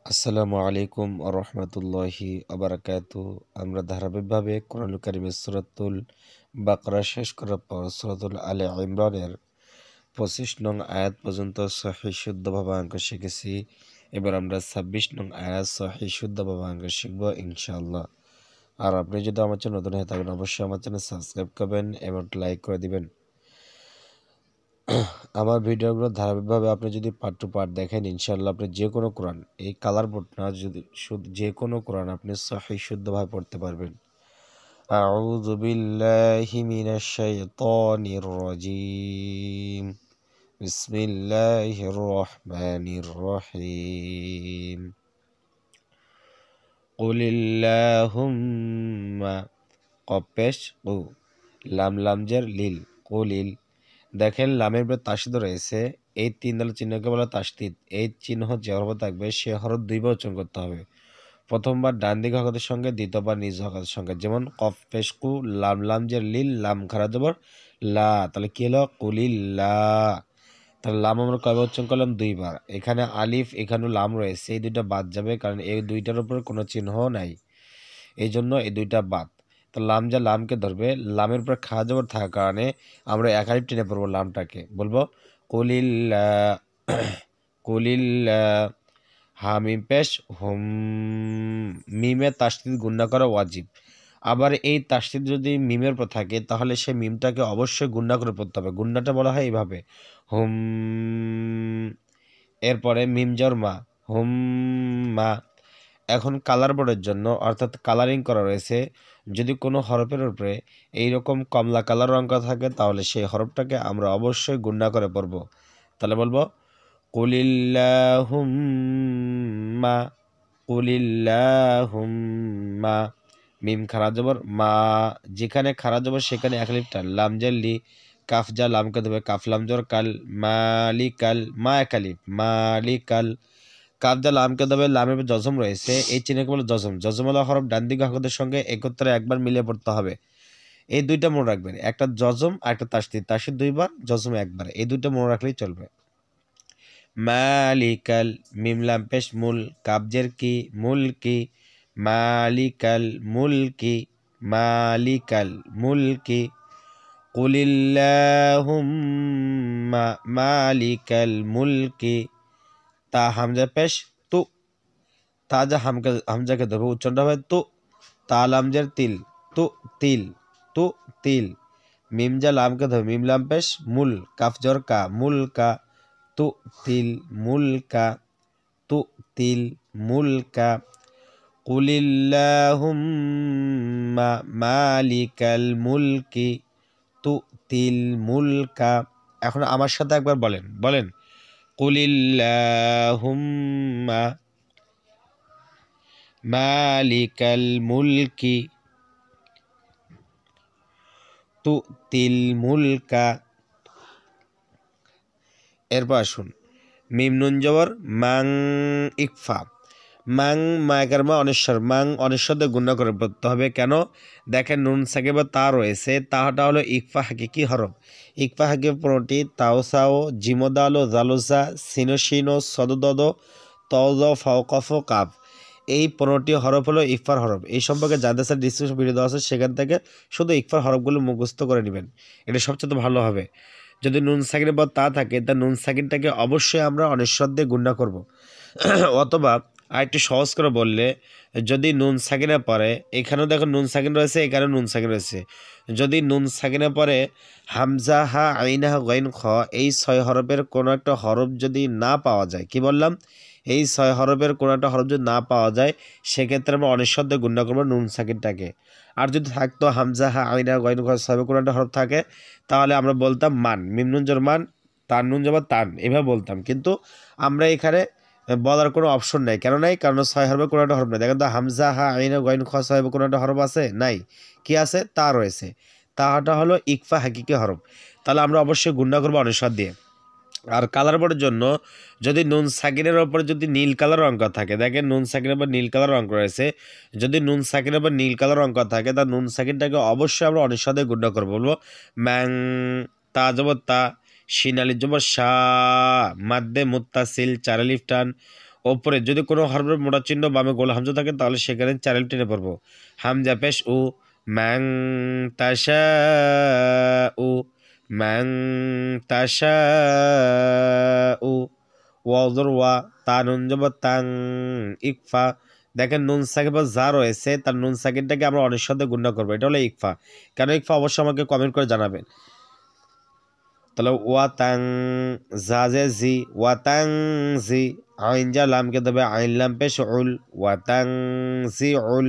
আসসালামু আলাইকুম রহমতুল্লাহি আবরাকাতু। আমরা ধারাবাহিকভাবে কোরআনুল কারীমের সূরাতুল বাকরা শেষ করার পর সূরাতুল আলে ইমরানের 25 নং আয়াত পর্যন্ত সহিহ শুদ্ধভাবে অঙ্ক শিখেছি। এবার আমরা 26 নং আয়াত সহিহ শুদ্ধভাবে অঙ্ক শিখব ইনশাআল্লাহ। আর আপনি যদি আমার চ্যানেল নতুন হয়ে থাকেন অবশ্যই আমার চ্যানেল সাবস্ক্রাইব করবেন এবং লাইক করে দিবেন। আমার ভিডিওগুলো ধারাবাহিকভাবে আপনি যদি পার্ট টু পার্ট দেখেন ইনশাআল্লাহ আপনি যে কোনো কোরআন, এই কালার বোর্ড না, যদি শুধু যে কোনো কোরআন আপনি সহিহ শুদ্ধভাবে পড়তে পারবেন। আউযু বিল্লাহি মিনাশ শাইতানির রাজিম। বিসমিল্লাহির রহমানির রহিম। কুলিল্লাহুম্মা কফ পেশ কু, লাম লামজের লিল, কুলিল। দেখেন লামের পরে তাসদিদ রয়েছে, এই তিন দলের চিহ্নকে বলা তাসদিদ। এই চিহ্ন যে হরফ থাকবে সে হরফ দুইবার উচ্চারণ করতে হবে। প্রথমবার ডান দিক হরকতের সঙ্গে, দ্বিতীয়বার নিজ হরকতের সঙ্গে। যেমন কফ পেশকু, লাম লামজের লিল, লাম খারা জবর লা, তাহলে কি হলো কুলিল্লা। তাহলে লাম আমরা কয়বার উচ্চারণ করলাম? দুইবার। এখানে আলিফ, এখানে লাম রয়েছে, এই দুইটা বাদ যাবে কারণ এই দুইটার উপর কোনো চিহ্ন নাই, এই জন্য এই দুইটা বাদ। তো লাম যা লামকে ধরবে, লামের উপর খা জবর থাকার কারণে আমরা এক আলিফ টেনে পড়বো লামটাকে, বলবো কুলিল্লা। কুলিল্লা। হামিম পেশ হুম, মিমে তাসদিদ গুণনা করা ওয়াজিব। আবার এই তাসদিদ যদি মিমের উপর থাকে তাহলে সে মিমটাকে অবশ্যই গুণনা করে পড়তে হবে। গুণনাটা বলা হয় এইভাবে হুম, এরপরে মিম জর মা, হুম মা। এখন কালার বোর্ডের জন্য অর্থাৎ কালারিং করা রয়েছে, যদি কোনো হরফের উপরে এইরকম কমলা কালার রঙ করা থাকে তাহলে সেই হরফটাকে আমরা অবশ্যই গুণনা করে পড়ব। তাহলে বলবো কুলিল্লাহুম্মা, কুলিল্লাহুম্মা। মিম খারা জবর মা, যেখানে খারা জবর সেখানে এক আলিফ টান। লাম জের লি, কাফ যা লামকে দেবে কাফ লাম জবর কাল, মালিকাল, মা এক আলিফ মালিকাল। কাফ যা লামকে দেবে, লামের জজম রয়েছে, এই চিহ্নকে বলে জজম। জজমওয়ালা হরফ ডান দিকে হরকতের সঙ্গে একত্রে একবার মিলিয়ে পড়তে হবে। এই দুইটা মনে রাখবেন, একটা জজম আর একটা তাসদিদ। তাসদিদ দুইবার, জজম একবার, এই দুইটা মনে রাখলেই চলবে। মালিকাল, মিম লাম পেশ মুল, কাবজের কি মুলকি, মালিকাল মুলকি, মালিকাল মুলকি। কুলিল্লাহুম্মা মালিকাল মুলকি। তা হামজা পেশ তু, তা যা হামজাকে ধরবে উচ্চারণটা হবে তু। তা লামজের তিল, তু তিল, তু তিল। মিম যা লামকে ধরবে, মিম লাম পেশ মুল, কাফ জর কা মুল কা, তু তিল মুল কা, তু তিল মুল কা। কুলিল্লাহুম্মা মালিকাল মুলকি তু তিল মুলকা। এখন আমার সাথে একবার বলেন, বলেন কুলিল্লাহুম্মা মালিকাল মুলকি তু তিল মুলকা। এরপর আসুন মিম নুন জবর মাং, ইকফা। মাং মায়কার মা অনেশ্বর, মাং অনেশ্বর দিয়ে গুণনা করে পড়তে হবে। কেন? দেখেন নুন সাকিব তা রয়েছে, তাহাটা হলো ইকফা হাকিকি হরফ। ইকফা হাকিব পনেরোটি, তাওসাও, জিমোদালো, জালুসা, সিনোসিনো, সদদদ, তজ, ফাওকফ, কাফ। এই 15টি হরফ হলো ইকফার হরফ। এই সম্পর্কে জানতে চান ডিসক্রিপশন ভিডিও দেওয়া আছে, সেখান থেকে শুধু ইকফার হরফগুলো মুখস্থ করে নেবেন, এটা সবচেয়ে ভালো হবে। যদি নুন সাকিনের পর তা থাকে তা নুন সাকিনটাকে অবশ্যই আমরা অনেশ্বর দিয়ে গুণনা করব। অথবা আর একটু সহজ করে বললে, যদি নুন সাকিনের পরে, এখানেও দেখো নুন সাকিন রয়েছে, এখানেও নুন সাকিন রয়েছে, যদি নুন সাকিনের পরে হামজা হা আইন হা গাইন খ, এই 6 হরফের কোনো একটা হরফ যদি না পাওয়া যায়, কি বললাম, এই 6 হরফের কোনো একটা হরফ যদি না পাওয়া যায় সেক্ষেত্রে আমরা অনিশ্বর দিয়ে গুণনা করবো নুন সাকিনটাকে। আর যদি থাকতো হামজা হা আইন হা গাইন খ 6 কোনো একটা হরফ থাকে তাহলে আমরা বলতাম মান, মিম নুন জবর মান, তান নুন জবর তান, এভাবে বলতাম। কিন্তু আমরা এখানে বলার কোনো অপশন নাই। কেন নাই? কারণ 6 হরফে কোনো একটা হরফ নাই। দেখেন তো হামজা হা আইন গাইন খ 6 কোনো একটা হরফ আছে? নাই। কি আছে? তা রয়েছে। তাটা হলো ইকফা হাকিকি হরফ। তাহলে আমরা অবশ্যই গুণনা করবো অনিশ্বর দিয়ে। আর কালার বোর্ডের জন্য যদি নুন সাকিনের ওপরে যদি নীল কালার অঙ্ক থাকে, দেখেন নুন সাকিনের উপর নীল কালার অঙ্ক রয়েছে, যদি নুন সাকিনের উপর নীল কালার অঙ্ক থাকে তা নুন সাকিনটাকে অবশ্যই আমরা অনিশ্বর দিয়ে গুণনা করবো। বলবো ম্যাং, তা জবর তা, শিন আলিফ জবর শা, মাদ্দে মুত্তাসিল, চার আলিফ টান, ওপরে যদি কোনো হরফের মোটা চিহ্ন বামে গোল হামজা থাকে তাহলে সেখানে 4 আলিফ টেনে পড়বো। হামজা পেশ উ, ম্যাং তাশা উ, ম্যাং তাশা উ। ওয়াজর ওয়া, তা নুন জবর তাং, ইকফা। দেখেন নুন সাকিব যা রয়েছে তার নুন সাকিবটাকে আমরা অনেক সাথে গুণনা করবো, এটা হলো ইকফা। কেন ইকফা অবশ্যই আমাকে কমেন্ট করে জানাবেন। তাহলে ওয়াতাং, জাজে জি, ওয়াতাং জি, আইন যা লামকে দেবে আইন লাম পেশ উল, ওয়াতাং জি উল,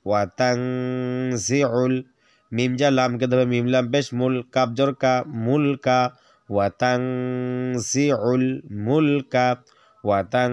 ওয়াতাং জি উল। মিম যা লামকে দেবে মিম লাম পেশ মুল, কাপ জর কা, মুল কা, ওয়াতাং জি উল মুল কা, ওয়াতাং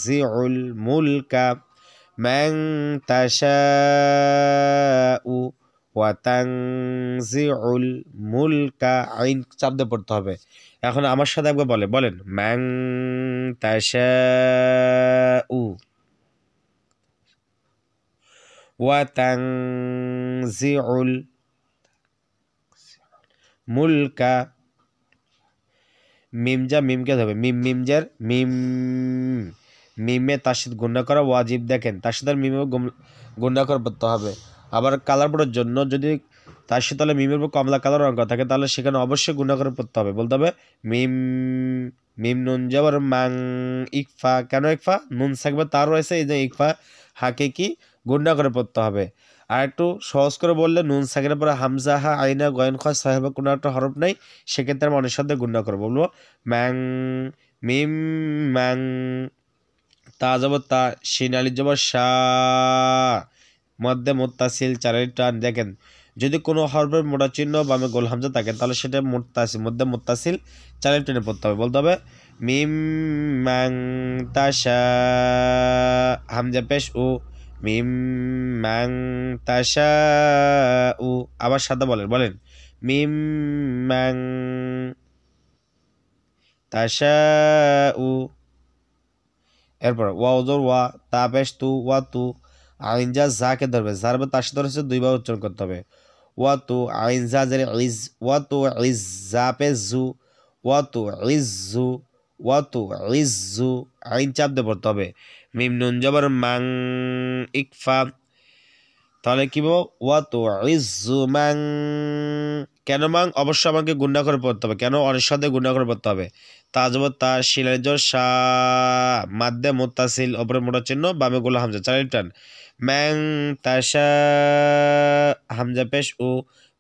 জি উল মুল কা। ম্যাং তাশা উ, ওয়াতানজিউল মুলকা, আইন চাপ দিয়ে পড়তে হবে। এখন আমার সাথে একবার বলেন ম্যাং তাশাউ, ওয়াতানজিউল মুলকা। মিম যা মিমকে ধরবে মিম, মিম যার মিম, মিমে তার সাথে গুণা করা ওয়াজিব। দেখেন তার সাথে মিমে গুণা করে পড়তে হবে। আবার কালার বোর্ডের জন্য যদি তার সাথে তাহলে মিমের উপর কমলা কালার অঙ্ক থাকে তাহলে সেখানে অবশ্যই গুণা করে পড়তে হবে। বলতে হবে মিম, মিম নুন যাবার মাং, ইকফা। কেন ইকফা? নুন থাকবে তার রয়েছে, এই যে ইকফা হাকে কি গুণা করে পড়তে হবে। আর একটু সহজ করে বললে নুন সাকিনের পরে হামজা হা আইনা গয়ন খয় সাহেবা কোনো একটা হরফ নাই, সেক্ষেত্রে আমি অনেক সাথে গুণা করে বলবো ম্যাং, মিম ম্যাং। তা যাব তা, শিন আলিফ যাব শা, মধ্যে মুত্তাসিল 4 আলিফ টান। দেখেন যদি কোনো হরফের মোটা চিহ্ন বামে গোল হামজা থাকে তাহলে সেটা মুত্তাসিল, মধ্যে মুত্তাসিল 4 আলিফ টেনে পড়তে হবে। বলতে হবে মিম ম্যাং তাশা, হামজা পেশ উ, মিম ম্যাং তাশা উ। আবার সাথে বলেন মিম ম্যাং তাশা উ। এরপর ওয়াউজর ওয়া, তা পেশ তু, ওয়া তু, আইন যা যাকে ধরবে যারবে তার সাথে হচ্ছে দুইবার উচ্চারণ করতে হবে। ওয়া তু আইন যা জের ইজ, ওয়া তু ইজ, যা পেশ জু, ওয়া তু ইজ্জু, ওয়া তু ইজ্জু, আইন চাপ দিয়ে পড়তে হবে। মিম নুন জবর মাং, ইকফা। তাহলে কি বলবো ওয়া তু ইজ্জু মাং। কেন মাং? অবশ্যই আমাকে গুণা করে পড়তে হবে। কেন? অনেক সাথে গুণা করে পড়তে হবে। তা যাব তা, শিলের জোর সা, মাদ্দে মুত্তাসিল, ওপরে মোটা চিহ্ন বামে গোলা হামজা 4 আলিফ টান। ম্যাং তাশা, হামজা পেশ উ,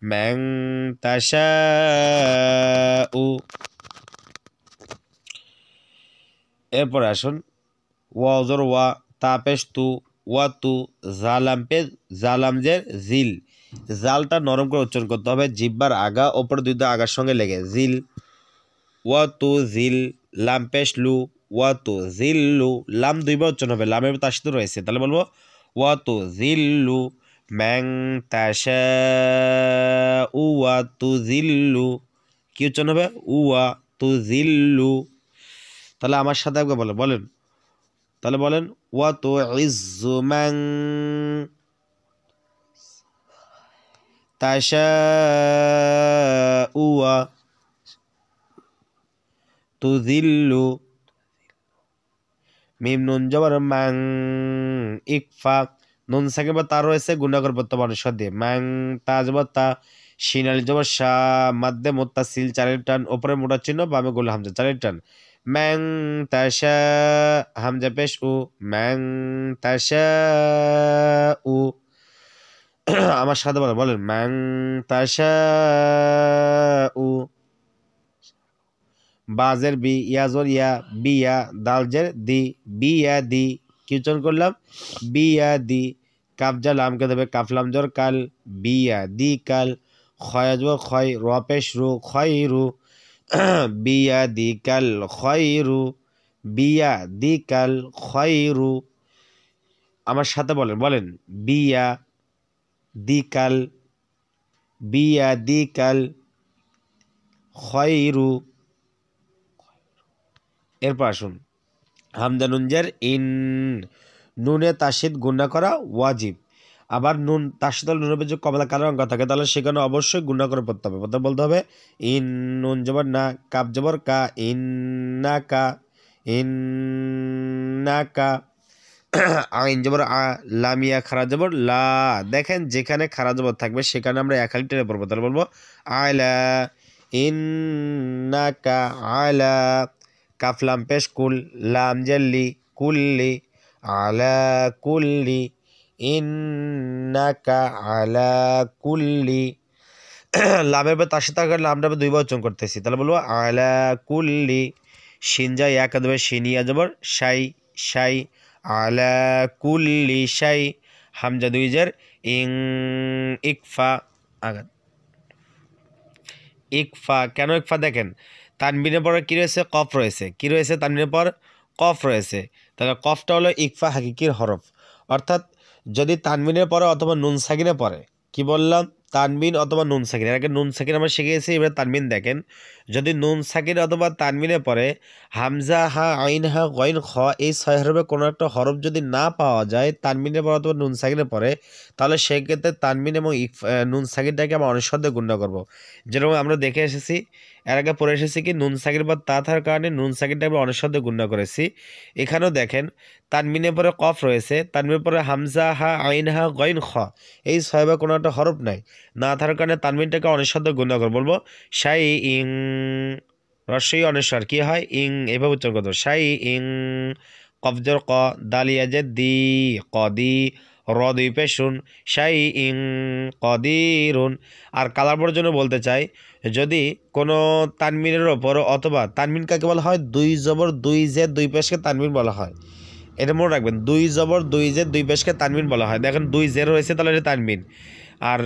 ম্যাং তাশা উ। এরপরে আসুন ওয়াজর ওয়া, তা পেশ তু, ওয়া তু, জালাম পেশ, জালাম জের জিল, জালটা নরম করে উচ্চারণ করতে হবে, জিব্বার আগা ওপরে দুই আগার সঙ্গে লেগে জিল। ওয়া তু জিল, লাম পেশ লু, ওয়া তু জিল লু, লাম দুইবার উচ্চারণ হবে, লামের তার সাথে রয়েছে, তাহলে বলবো ওয়া তু জিল লু ম্যাং তাশা উ, ওয়া তু জিল লু। কি উচ্চারণ হবে? উয়া তু জিল লু। তাহলে আমার সাথে একবার বলেন তাহলে বলেন ওয়া তু ইজ্জু ম্যাং তাশা উয়া তুযিল্লু। মিম নুন জবর মাং, ইকফা। নুন সাকিন বা তা রয়েছে গুণা করে পড়তে হবে সাথে মাং, তা জবর তা, শিন আলিফ জবর শা, মাদ্দে মুত্তাসিল 4 আলিফ টান, ওপরে মোটা চিহ্ন বামে গোল হামজা 4 আলিফ টান। ম্যাং তাশা, হামজা পেশ উ, ম্যাং তাশা উ। আমার সাথে বলেন ম্যাং তাশা উ। বাজের বি, ইয়াজর ইয়া, বিয়া, দালজের দি, বিয়া দি। কি উচ্চারণ করলাম? বিয়া দি। কাফজা লামকে দেবে কাফলাম জর কাল, বিয়া দি কাল। খয়াজব খয়, রপেশ রু, খয় রু, বিয়া দি কাল খয় রু, বিয়া দি কাল খয় রু। আমার সাথে বলেন বিয়া দি কাল, বিয়া দি কাল খয় রু। এরপর আসুন হামজা নুনজের ইন, নুনে তাসিদ গুণা করা ওয়াজিব। আবার নুন তার সাথে নুনের যে কমলা কালার অঙ্ক থাকে তাহলে সেখানে অবশ্যই গুণা করে পড়তে হবে। বলতে হবে ইন নুন জবর না, কাপ জবর কা, ইন না কা, ইন্নাকা আইন জবর আ, লামিয়া খারা জবর লা। দেখেন যেখানে খারা জবর থাকবে সেখানে আমরা এক হালি টেনে পড়বো, তাহলে বলবো আলা, ইন্নাকা আলা। কাফ লাম পেশ কুল, লাম জাল্লি কুল্লি, আলা কুল্লি, ইন্নাকা আলা কুল্লি। লামের পর তার সাথে আগে লামটা আমি দুইবার উচ্চারণ করতেছি, তাহলে বলবো আলা কুল্লি। শিনজা এক দেবে শিনিয়া যাবর শাই, শাই, আলা কুল্লি শাই। হামজা দুই জের ইং, ইকফা আঘাত, ইকফা। কেন ইকফা? দেখেন তানবিনের পরে কী রয়েছে? কফ রয়েছে। কী রয়েছে? তানবিনের পর কফ রয়েছে, তাহলে কফটা হলো ইকফা হাকিকির হরফ। অর্থাৎ যদি তানবিনের পরে অথবা নুন সাকিনে পরে, কি বললাম? তানবিন অথবা নুন সাকিন, এর আগে নুন সাকিন আমরা শিখেছি, এবার তানবিন দেখেন। যদি নুন সাকিন অথবা তানবিনে পরে হামজা হা, আইন হা, গইন খ, এই ছয় হরফে কোনো একটা হরফ যদি না পাওয়া যায় তানবিনের পর অথবা নুন সাকিনে পরে, তাহলে সেক্ষেত্রে তানবিন এবং নুন সাকিনটাকে আমরা অনিঃশব্দে গণ্য করবো। যেরকম আমরা দেখে এসেছি, এর আগে পড়ে এসেছি কি নুন সাকিন বা তা থাকার কারণে নুন সাকিনটা আমরা অনিঃশব্দে গণ্য করেছি। এখানেও দেখেন তানবিনের পরে কফ রয়েছে, তানবিনের পরে হামজা হা, আইন হা, গইন খ, এই ছয় বা কোনো একটা হরফ নাই, না থাকার কারণে তানবিনটাকে অনিঃশব্দে গণ্য করে বলবো শাই ইং। রস্বই অনিঃস্বর কি হয়? ইং, এভাবে উচ্চারণ করতে হবে শাই ইং। কফজর ক, দালিয়া যে দি, কদি, র দুই পেশুন, শাই ইং কদিরুন। আর কালারবোর জন্য বলতে চাই, যদি কোনো তানমিনের ওপর অথবা তানমিন কাকে বলা হয়? দুই জবর দুই জের দুই পেশকে তানমিন বলা হয়। এটা মনে রাখবেন, দুই জবর দুই জের দুই পেশকে তানমিন বলা হয়। দেখেন দুই জের রয়েছে, তাহলে এটা তানমিন। আর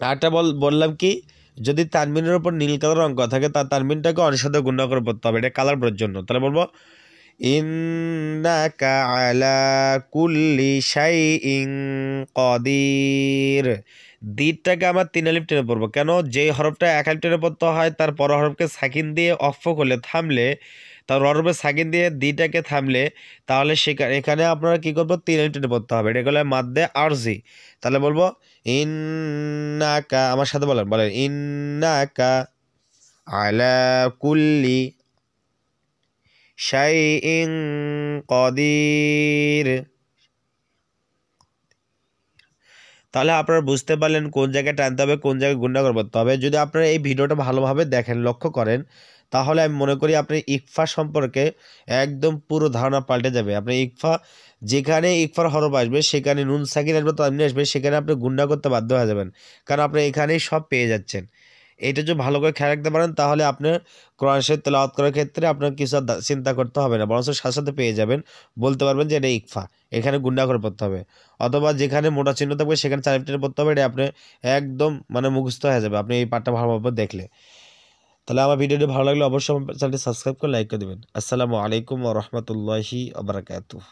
আরেকটা বললাম কি, যদি তানমিনের উপর নীল কালার অঙ্ক থাকে তার তানমিনটাকে অনিঃশব্দে গণ্য করে পড়তে হবে, এটা কালার বোর জন্য। তাহলে বলবো ইন্নাকা আলা কুল্লি শাইইন কদির। দিরটাকে আমার তিন আলিফ টেনে পড়বো, কেন? যেই হরফটা এক আলিফ টেনে পড়তে হয় তার পর হরফকে সাকিন দিয়ে অফ করলে, থামলে, তার হরফে সাকিন দিয়ে দিটাকে থামলে, তাহলে এখানে আপনারা কী করবো? তিন আলিফ টেনে পড়তে হবে, এটা হলো মাদ্দে আরজি। তাহলে বলবো ইন্নাকা, আমার সাথে বলেন, ইন্নাকা আলা কুল্লি শাইইন কদির। তাহলে আপনারা বুঝতে পারলেন কোন জায়গায় টানতে হবে, কোন জায়গায় গুণা করতে হবে। যদি আপনারা এই ভিডিওটা ভালোভাবে দেখেন, লক্ষ্য করেন, তাহলে আমি মনে করি আপনি ইকফা সম্পর্কে একদম পুরো ধারণা পাল্টে যাবে। আপনি ইকফা, যেখানে ইকফার হরফ আসবে সেখানে নুন সাকিন আসবে, তানবিন আসবে, সেখানে আপনি গুণা করতে বাধ্য হয়ে যাবেন, কারণ আপনি এখানেই সব পেয়ে যাচ্ছেন। এটা যদি ভালো করে খেয়াল রাখতে পারেন, তাহলে আপনার কোরআন শরীফ তেলাওয়াত করার ক্ষেত্রে আপনার কিছু চিন্তা করতে হবে না, বরঞ্চ সাথে সাথে পেয়ে যাবেন, বলতে পারবেন যে এটা ইকফা, এখানে গুণা করে পড়তে হবে। অথবা যেখানে মোটা চিহ্ন থাকবে সেখানে চার টেনে পড়তে হবে, এটা আপনি একদম মানে মুখস্থ হয়ে যাবে আপনি এই পাঠটা ভালোভাবে দেখলে। তাহলে আমার ভিডিওটি ভালো লাগলে অবশ্যই আমার চ্যানেলটি সাবস্ক্রাইব করে লাইক করে দেবেন। আসসালামু আলাইকুম ওয়া রাহমাতুল্লাহি ওয়া বারাকাতুহু।